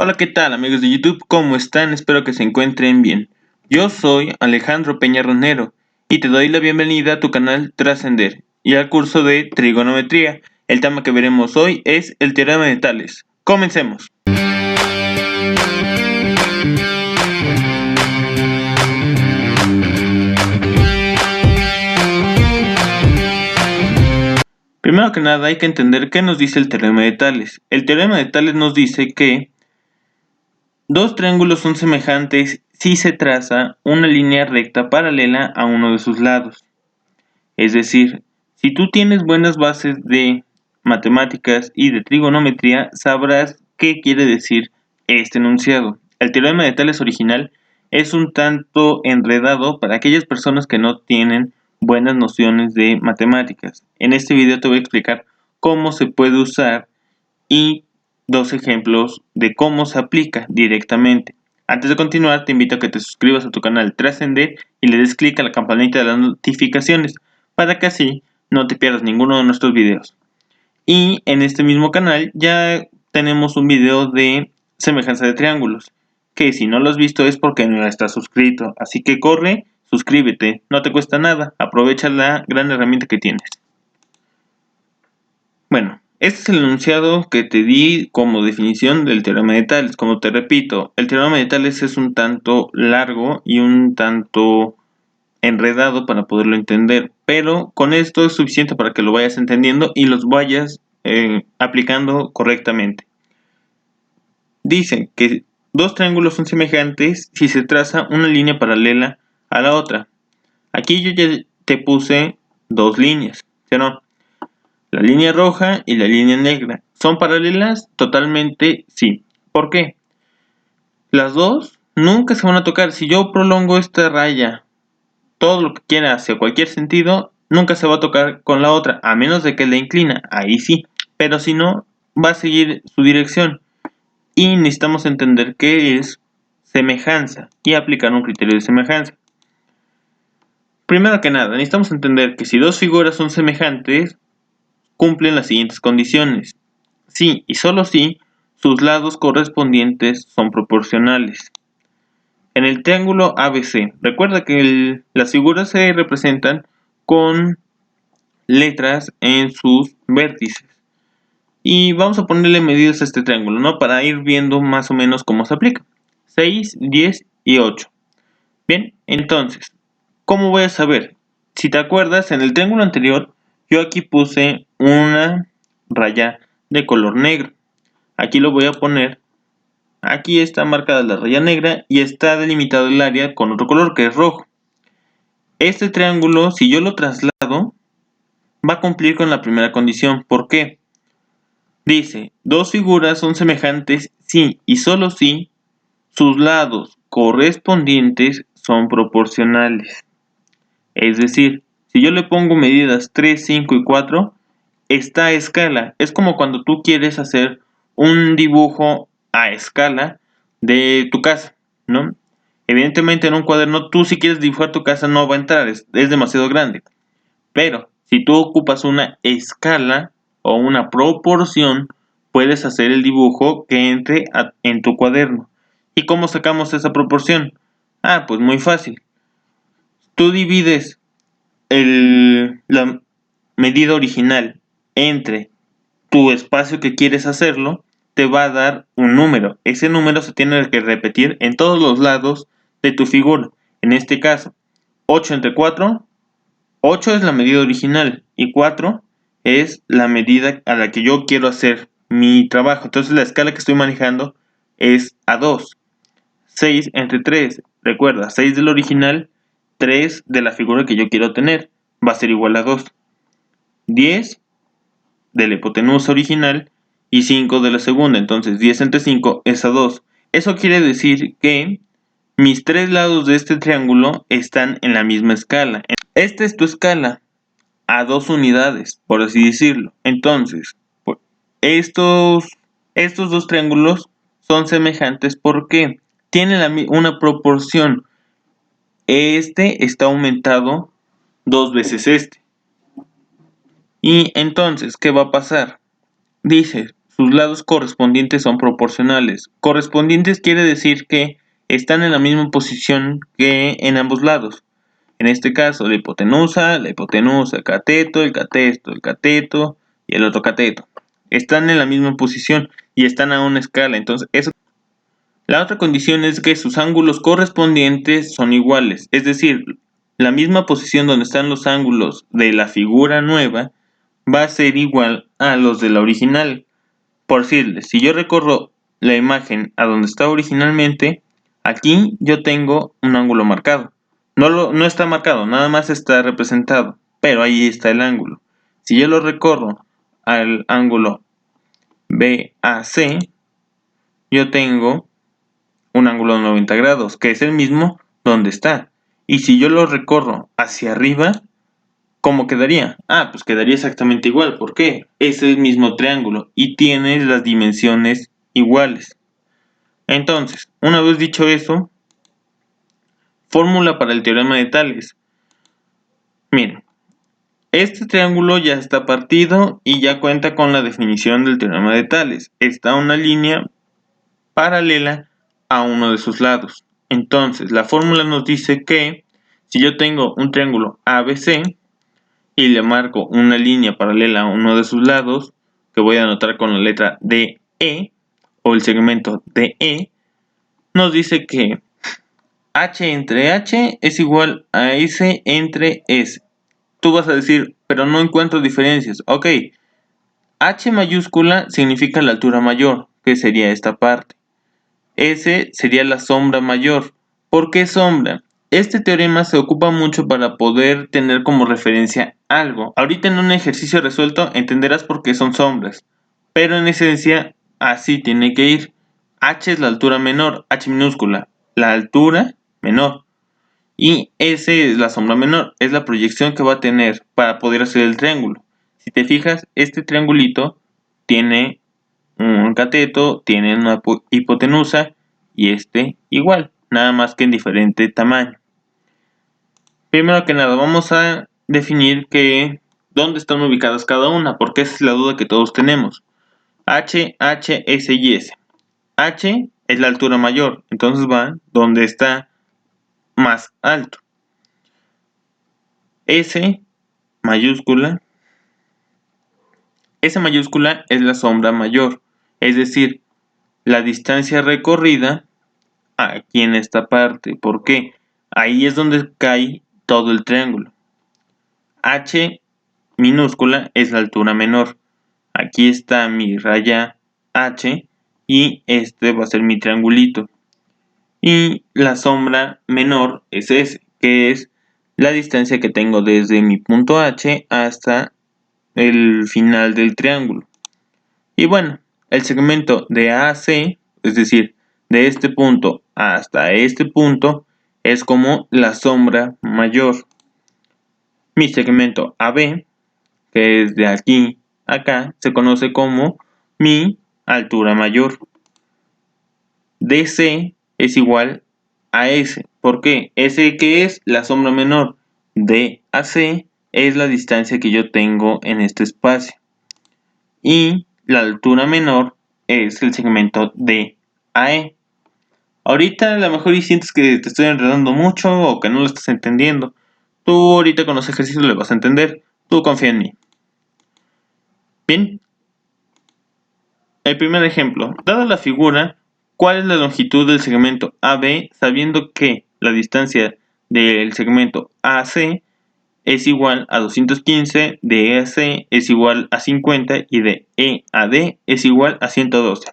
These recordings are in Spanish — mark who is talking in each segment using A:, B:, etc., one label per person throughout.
A: Hola, ¿qué tal amigos de YouTube? ¿Cómo están? Espero que se encuentren bien. Yo soy Alejandro Peña Ronero y te doy la bienvenida a tu canal Trascender y al curso de trigonometría. El tema que veremos hoy es el teorema de Tales. Comencemos. Primero que nada hay que entender qué nos dice el teorema de Tales. El teorema de Tales nos dice que dos triángulos son semejantes si se traza una línea recta paralela a uno de sus lados. Es decir, si tú tienes buenas bases de matemáticas y de trigonometría, sabrás qué quiere decir este enunciado. El teorema de Tales original es un tanto enredado para aquellas personas que no tienen buenas nociones de matemáticas. En este video te voy a explicar cómo se puede usar y dos ejemplos de cómo se aplica directamente. Antes de continuar, te invito a que te suscribas a tu canal Trascender y le des clic a la campanita de las notificaciones para que así no te pierdas ninguno de nuestros videos. Y en este mismo canal ya tenemos un video de semejanza de triángulos, que si no lo has visto es porque no estás suscrito, así que corre, suscríbete, no te cuesta nada, aprovecha la gran herramienta que tienes. Bueno, este es el enunciado que te di como definición del teorema de Tales. Como te repito, el teorema de Tales es un tanto largo y un tanto enredado para poderlo entender, pero con esto es suficiente para que lo vayas entendiendo y los vayas aplicando correctamente. Dicen que dos triángulos son semejantes si se traza una línea paralela a la otra. Aquí yo ya te puse dos líneas, ¿sí o no? La línea roja y la línea negra. ¿Son paralelas? Totalmente sí. ¿Por qué? Las dos nunca se van a tocar. Si yo prolongo esta raya todo lo que quiera hacia cualquier sentido, nunca se va a tocar con la otra, a menos de que la inclina, ahí sí. Pero si no, va a seguir su dirección. Y necesitamos entender qué es semejanza y aplicar un criterio de semejanza. Primero que nada, necesitamos entender que si dos figuras son semejantes, cumplen las siguientes condiciones. Si y solo si sus lados correspondientes son proporcionales. En el triángulo ABC, recuerda que las figuras se representan con letras en sus vértices. Y vamos a ponerle medidas a este triángulo, ¿no? Para ir viendo más o menos cómo se aplica. 6, 10 y 8. Bien, entonces, ¿cómo voy a saber? Si te acuerdas, en el triángulo anterior, yo aquí puse una raya de color negro. Aquí lo voy a poner. Aquí está marcada la raya negra y está delimitado el área con otro color que es rojo. Este triángulo, si yo lo traslado, va a cumplir con la primera condición. ¿Por qué? Dice, dos figuras son semejantes si y solo si sus lados correspondientes son proporcionales. Es decir, si yo le pongo medidas 3, 5 y 4, está a escala. Es como cuando tú quieres hacer un dibujo a escala de tu casa, ¿no? Evidentemente en un cuaderno tú si quieres dibujar tu casa no va a entrar, es demasiado grande. Pero si tú ocupas una escala o una proporción, puedes hacer el dibujo que entre en tu cuaderno. ¿Y cómo sacamos esa proporción? Ah, pues muy fácil. Tú divides la medida original entre tu espacio que quieres hacerlo, te va a dar un número. Ese número se tiene que repetir en todos los lados de tu figura. En este caso, 8 entre 4, 8 es la medida original y 4 es la medida a la que yo quiero hacer mi trabajo. Entonces la escala que estoy manejando es a 2. 6 entre 3, recuerda, 6 del original, 3 de la figura que yo quiero tener, va a ser igual a 2. 10 de la hipotenusa original y 5 de la segunda, entonces 10 entre 5 es a 2. Eso quiere decir que mis tres lados de este triángulo están en la misma escala. Esta es tu escala a 2 unidades, por así decirlo. Entonces, estos dos triángulos son semejantes porque tienen una proporción. Este está aumentado 2 veces este. Y entonces, ¿qué va a pasar? Dice, sus lados correspondientes son proporcionales. Correspondientes quiere decir que están en la misma posición que en ambos lados. En este caso, la hipotenusa, el cateto, el cateto, el cateto y el otro cateto. Están en la misma posición y están a una escala. Entonces, la otra condición es que sus ángulos correspondientes son iguales. Es decir, la misma posición donde están los ángulos de la figura nueva va a ser igual a los de la original. Por decirles, si yo recorro la imagen a donde está originalmente, aquí yo tengo un ángulo marcado. No está marcado, nada más está representado, pero ahí está el ángulo. Si yo lo recorro al ángulo BAC, yo tengo un ángulo de 90 grados, que es el mismo donde está. Y si yo lo recorro hacia arriba, ¿cómo quedaría? Pues quedaría exactamente igual. ¿Por qué? Es el mismo triángulo y tiene las dimensiones iguales. Entonces, una vez dicho eso, fórmula para el teorema de Tales. Miren, este triángulo ya está partido y ya cuenta con la definición del teorema de Tales. Está una línea paralela a uno de sus lados. Entonces, la fórmula nos dice que si yo tengo un triángulo ABC y le marco una línea paralela a uno de sus lados, que voy a anotar con la letra DE o el segmento DE, nos dice que H entre H es igual a S entre S. Tú vas a decir, pero no encuentro diferencias. Ok, H mayúscula significa la altura mayor, que sería esta parte. S sería la sombra mayor. ¿Por qué sombra? Este teorema se ocupa mucho para poder tener como referencia algo. Ahorita en un ejercicio resuelto entenderás por qué son sombras, pero en esencia así tiene que ir. H es la altura menor, H minúscula, la altura menor. Y S es la sombra menor, es la proyección que va a tener para poder hacer el triángulo. Si te fijas, este triangulito tiene un cateto, tiene una hipotenusa y este igual, nada más que en diferente tamaño. Primero que nada, vamos a definir dónde están ubicadas cada una, porque esa es la duda que todos tenemos. H, H, S y S. H es la altura mayor, entonces va donde está más alto. S mayúscula es la sombra mayor, es decir, la distancia recorrida aquí en esta parte. ¿Por qué? Ahí es donde cae todo el triángulo. H minúscula es la altura menor. Aquí está mi raya H y este va a ser mi triangulito. Y la sombra menor es S, que es la distancia que tengo desde mi punto H hasta el final del triángulo. Y bueno, el segmento de A a C, es decir, de este punto hasta este punto, es como la sombra mayor. Mi segmento AB, que es de aquí a acá, se conoce como mi altura mayor. DC es igual a S. ¿Por qué? S que es la sombra menor. D a C es la distancia que yo tengo en este espacio. Y la altura menor es el segmento de AE. Ahorita a lo mejor sientes que te estoy enredando mucho o que no lo estás entendiendo. Tú ahorita con los ejercicios le vas a entender. Tú confía en mí. Bien. El primer ejemplo. Dada la figura, ¿cuál es la longitud del segmento AB sabiendo que la distancia del segmento AC es igual a 215, de E a C es igual a 50 y de E a D es igual a 112?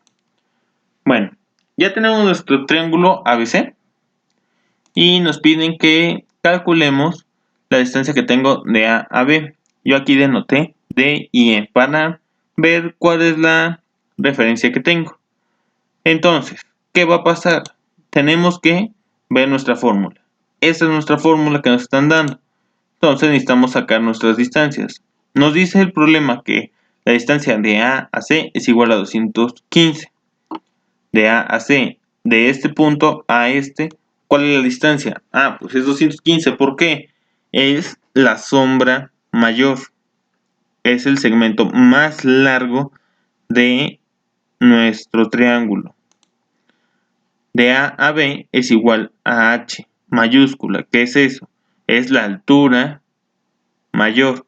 A: Bueno, ya tenemos nuestro triángulo ABC y nos piden que calculemos la distancia que tengo de A a B. Yo aquí denoté D y E para ver cuál es la referencia que tengo. Entonces, ¿qué va a pasar? Tenemos que ver nuestra fórmula. Esta es nuestra fórmula que nos están dando. Entonces necesitamos sacar nuestras distancias. Nos dice el problema que la distancia de A a C es igual a 215. De A a C, de este punto a este, ¿cuál es la distancia? Pues es 215. ¿Por qué? Es la sombra mayor. Es el segmento más largo de nuestro triángulo. De A a B es igual a H mayúscula. ¿Qué es eso? Es la altura mayor.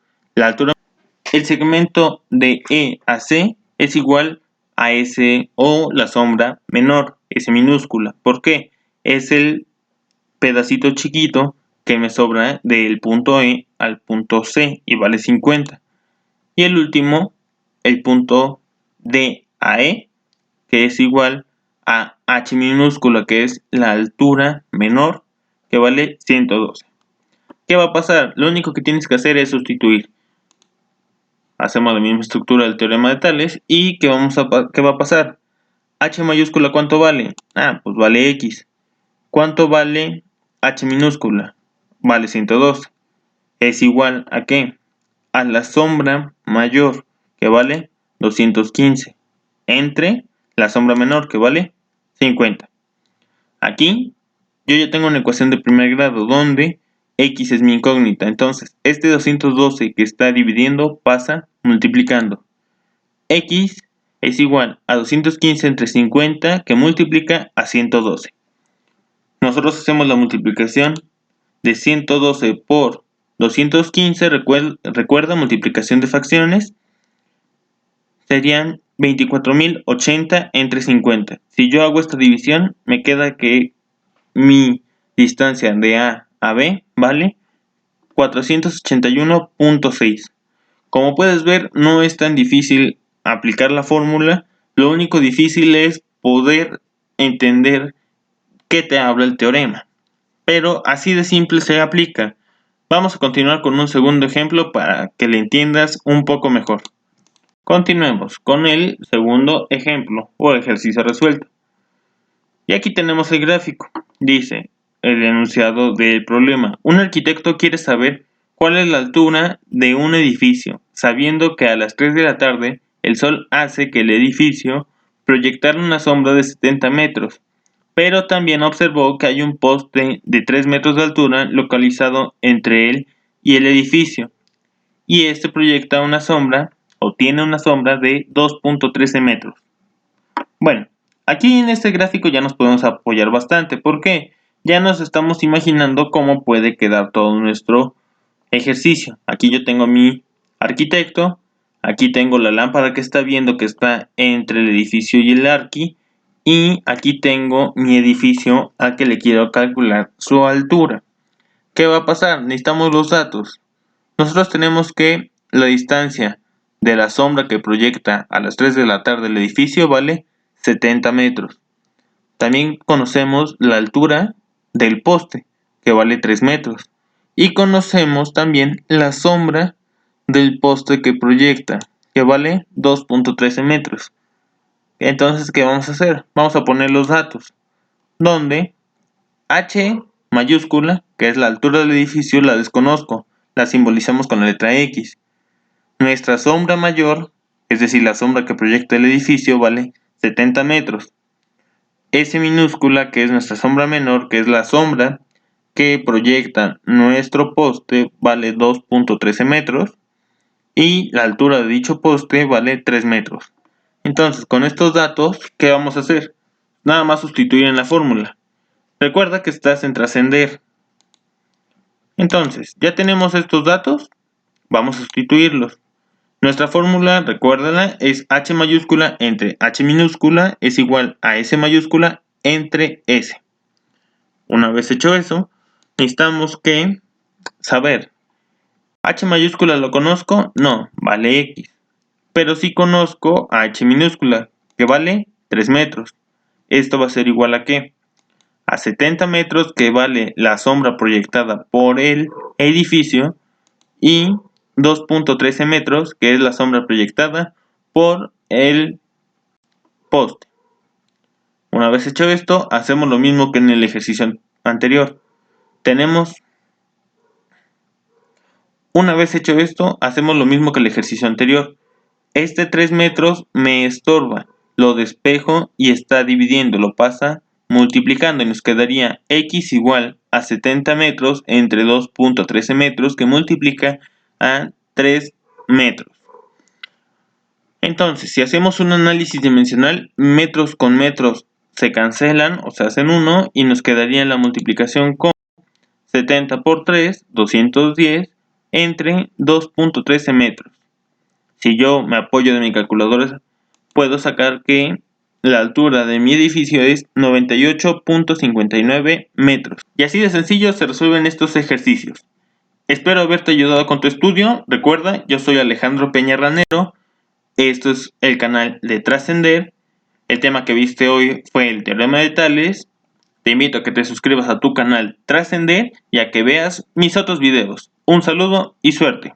A: El segmento de E a C es igual a S o la sombra menor, S minúscula. ¿Por qué? Es el pedacito chiquito que me sobra del punto E al punto C y vale 50. Y el último, el punto D a E, que es igual a H minúscula, que es la altura menor, que vale 112. ¿Qué va a pasar? Lo único que tienes que hacer es sustituir. Hacemos la misma estructura del teorema de Tales y ¿qué va a pasar? H mayúscula, ¿cuánto vale? Pues vale X. ¿Cuánto vale H minúscula? Vale 112. Es igual a ¿qué? A la sombra mayor, que vale 215, entre la sombra menor, que vale 50. Aquí yo ya tengo una ecuación de primer grado donde X es mi incógnita. Entonces, este 212 que está dividiendo pasa multiplicando. X es igual a 215 entre 50 que multiplica a 112. Nosotros hacemos la multiplicación de 112 por 215, recuerda multiplicación de fracciones, serían 24.080 entre 50. Si yo hago esta división, me queda que mi distancia de A a B vale 481.6. Como puedes ver, no es tan difícil aplicar la fórmula, lo único difícil es poder entender qué te habla el teorema. Pero así de simple se aplica. Vamos a continuar con un segundo ejemplo para que le entiendas un poco mejor. Continuemos con el segundo ejemplo o ejercicio resuelto. Y aquí tenemos el gráfico. Dice el enunciado del problema. Un arquitecto quiere saber cuál es la altura de un edificio, sabiendo que a las 3 de la tarde el sol hace que el edificio proyectara una sombra de 70 metros. Pero también observó que hay un poste de 3 metros de altura localizado entre él y el edificio, y este proyecta una sombra, o tiene una sombra de 2.13 metros. Bueno, aquí en este gráfico ya nos podemos apoyar bastante, porque ya nos estamos imaginando cómo puede quedar todo nuestro ejercicio. Aquí yo tengo mi arquitecto, aquí tengo la lámpara que está viendo que está entre el edificio y el arqui, y aquí tengo mi edificio al que le quiero calcular su altura. ¿Qué va a pasar? Necesitamos los datos. Nosotros tenemos que la distancia de la sombra que proyecta a las 3 de la tarde el edificio vale 70 metros. También conocemos la altura del poste, que vale 3 metros. Y conocemos también la sombra del poste que proyecta, que vale 2.13 metros. Entonces, ¿qué vamos a hacer? Vamos a poner los datos, donde H mayúscula, que es la altura del edificio, la desconozco, la simbolizamos con la letra X. Nuestra sombra mayor, es decir, la sombra que proyecta el edificio, vale 70 metros. S minúscula, que es nuestra sombra menor, que es la sombra que proyecta nuestro poste, vale 2.13 metros. Y la altura de dicho poste vale 3 metros. Entonces, con estos datos, ¿qué vamos a hacer? Nada más sustituir en la fórmula. Recuerda que estás en trascender. Entonces, ya tenemos estos datos, vamos a sustituirlos. Nuestra fórmula, recuérdala, es H mayúscula entre H minúscula es igual a S mayúscula entre S. Una vez hecho eso, necesitamos que saber, H mayúscula lo conozco, no, vale X. Pero sí conozco a H minúscula, que vale 3 metros. Esto va a ser igual a ¿qué? A 70 metros, que vale la sombra proyectada por el edificio, y 2.13 metros, que es la sombra proyectada por el poste. Una vez hecho esto, hacemos lo mismo que en el ejercicio anterior. Una vez hecho esto, hacemos lo mismo que el ejercicio anterior. Este 3 metros me estorba, lo despejo y está dividiendo, lo pasa multiplicando y nos quedaría X igual a 70 metros entre 2.13 metros que multiplica a 3 metros. Entonces, si hacemos un análisis dimensional, metros con metros se cancelan o se hacen 1 y nos quedaría la multiplicación con 70 por 3, 210, entre 2.13 metros. Si yo me apoyo de mi calculadora, puedo sacar que la altura de mi edificio es 98.59 metros. Y así de sencillo se resuelven estos ejercicios. Espero haberte ayudado con tu estudio. Recuerda, yo soy Alejandro Peña Ranero. Esto es el canal de Trascender. El tema que viste hoy fue el teorema de Tales. Te invito a que te suscribas a tu canal Trascender y a que veas mis otros videos. Un saludo y suerte.